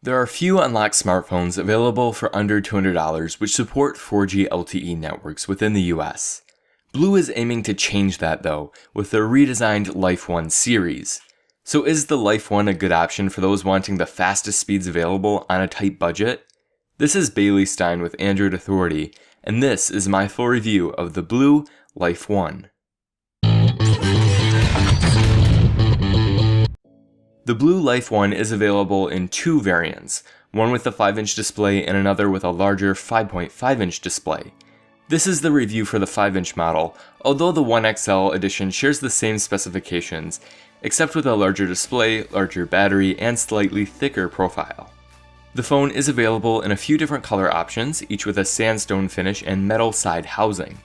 There are few unlocked smartphones available for under $200 which support 4G LTE networks within the US. BLU is aiming to change that though, with their redesigned Life One series. So is the Life One a good option for those wanting the fastest speeds available on a tight budget? This is Bailey Stein with Android Authority, and this is my full review of the BLU Life One. The BLU Life One is available in two variants, one with a 5-inch display and another with a larger 5.5-inch display. This is the review for the 5-inch model, although the 1XL edition shares the same specifications, except with a larger display, larger battery, and slightly thicker profile. The phone is available in a few different color options, each with a sandstone finish and metal side housing.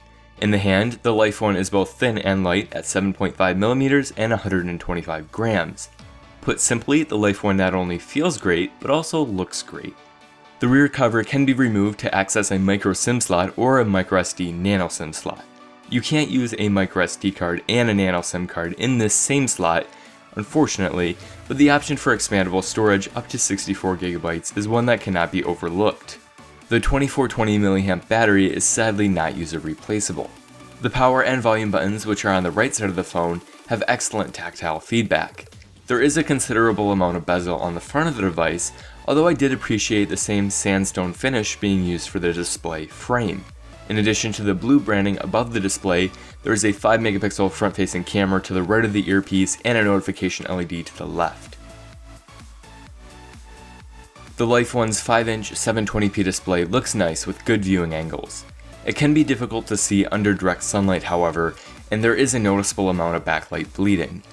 In the hand, the Life One is both thin and light at 7.5mm and 125 grams. Put simply, the Life One not only feels great, but also looks great. The rear cover can be removed to access a micro SIM slot or a microSD nano SIM slot. You can't use a microSD card and a nano SIM card in this same slot, unfortunately, but the option for expandable storage up to 64GB is one that cannot be overlooked. The 2420mAh battery is sadly not user replaceable. The power and volume buttons, which are on the right side of the phone, have excellent tactile feedback. There is a considerable amount of bezel on the front of the device, although I did appreciate the same sandstone finish being used for the display frame. In addition to the BLU branding above the display, there is a 5-megapixel front-facing camera to the right of the earpiece and a notification LED to the left. The Life One's 5-inch 720p display looks nice with good viewing angles. It can be difficult to see under direct sunlight, however, and there is a noticeable amount of backlight bleeding.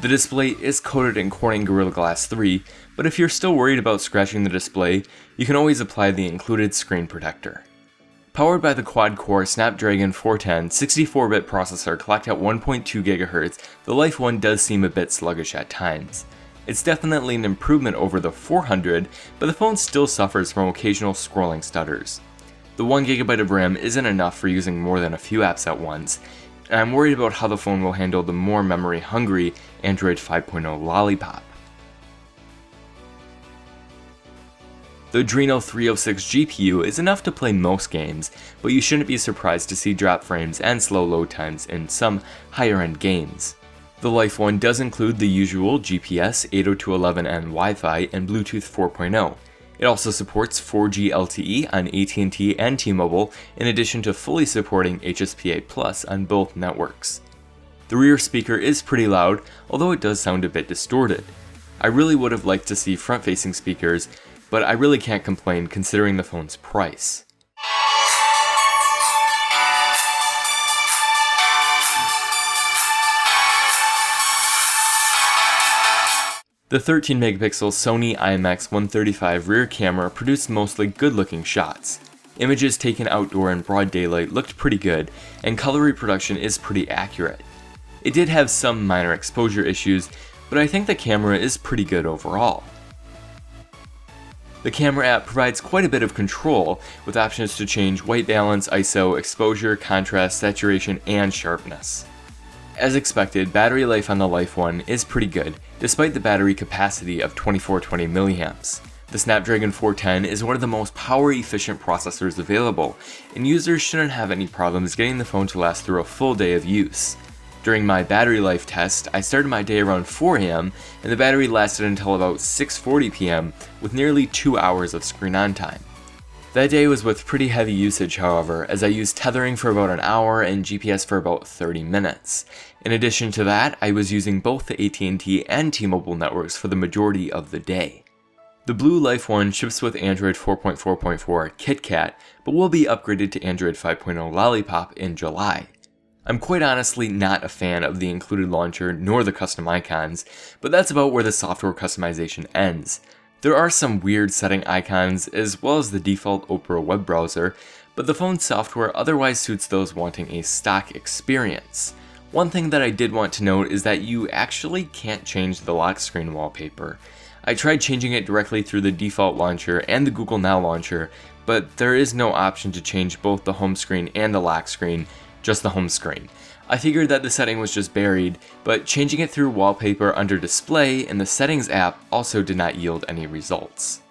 The display is coated in Corning Gorilla Glass 3, but if you're still worried about scratching the display, you can always apply the included screen protector. Powered by the quad-core Snapdragon 410 64-bit processor clocked at 1.2 GHz, the Life One does seem a bit sluggish at times. It's definitely an improvement over the 400, but the phone still suffers from occasional scrolling stutters. The 1GB of RAM isn't enough for using more than a few apps at once, and I'm worried about how the phone will handle the more memory-hungry Android 5.0 Lollipop. The Adreno 306 GPU is enough to play most games, but you shouldn't be surprised to see drop frames and slow load times in some higher-end games. The Life One does include the usual GPS, 802.11n Wi-Fi, and Bluetooth 4.0. It also supports 4G LTE on AT&T and T-Mobile, in addition to fully supporting HSPA Plus on both networks. The rear speaker is pretty loud, although it does sound a bit distorted. I really would have liked to see front-facing speakers, but I really can't complain considering the phone's price. The 13-megapixel Sony IMX135 rear camera produced mostly good-looking shots. Images taken outdoor in broad daylight looked pretty good, and color reproduction is pretty accurate. It did have some minor exposure issues, but I think the camera is pretty good overall. The camera app provides quite a bit of control, with options to change white balance, ISO, exposure, contrast, saturation, and sharpness. As expected, battery life on the Life One is pretty good, despite the battery capacity of 2420mAh. The Snapdragon 410 is one of the most power-efficient processors available, and users shouldn't have any problems getting the phone to last through a full day of use. During my battery life test, I started my day around 4 AM, and the battery lasted until about 6:40 PM, with nearly 2 hours of screen-on time. That day was with pretty heavy usage, however, as I used tethering for about an hour and GPS for about 30 minutes. In addition to that, I was using both the AT&T and T-Mobile networks for the majority of the day. The BLU Life One ships with Android 4.4.4 KitKat, but will be upgraded to Android 5.0 Lollipop in July. I'm quite honestly not a fan of the included launcher nor the custom icons, but that's about where the software customization ends. There are some weird setting icons as well as the default Opera web browser, but the phone's software otherwise suits those wanting a stock experience. One thing that I did want to note is that you actually can't change the lock screen wallpaper. I tried changing it directly through the default launcher and the Google Now launcher, but there is no option to change both the home screen and the lock screen, just the home screen. I figured that the setting was just buried, but changing it through wallpaper under display in the settings app also did not yield any results.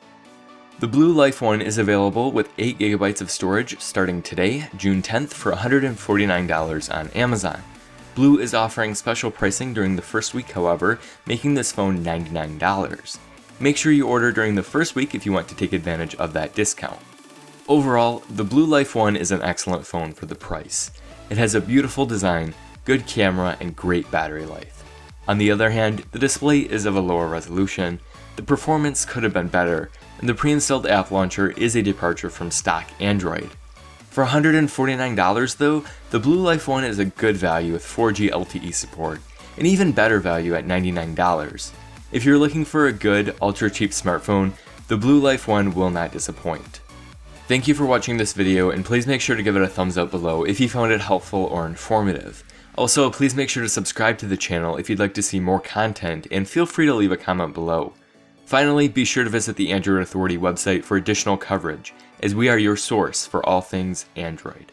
The BLU Life One is available with 8GB of storage starting today, June 10th, for $149 on Amazon. BLU is offering special pricing during the first week, however, making this phone $99. Make sure you order during the first week if you want to take advantage of that discount. Overall, the BLU Life One is an excellent phone for the price. It has a beautiful design, good camera, and great battery life. On the other hand, the display is of a lower resolution, the performance could have been better, and the pre-installed app launcher is a departure from stock Android. For $149 though, the BLU Life One is a good value with 4G LTE support, an even better value at $99. If you're looking for a good, ultra-cheap smartphone, the BLU Life One will not disappoint. Thank you for watching this video, and please make sure to give it a thumbs up below if you found it helpful or informative. Also, please make sure to subscribe to the channel if you'd like to see more content, and feel free to leave a comment below. Finally, be sure to visit the Android Authority website for additional coverage, as we are your source for all things Android.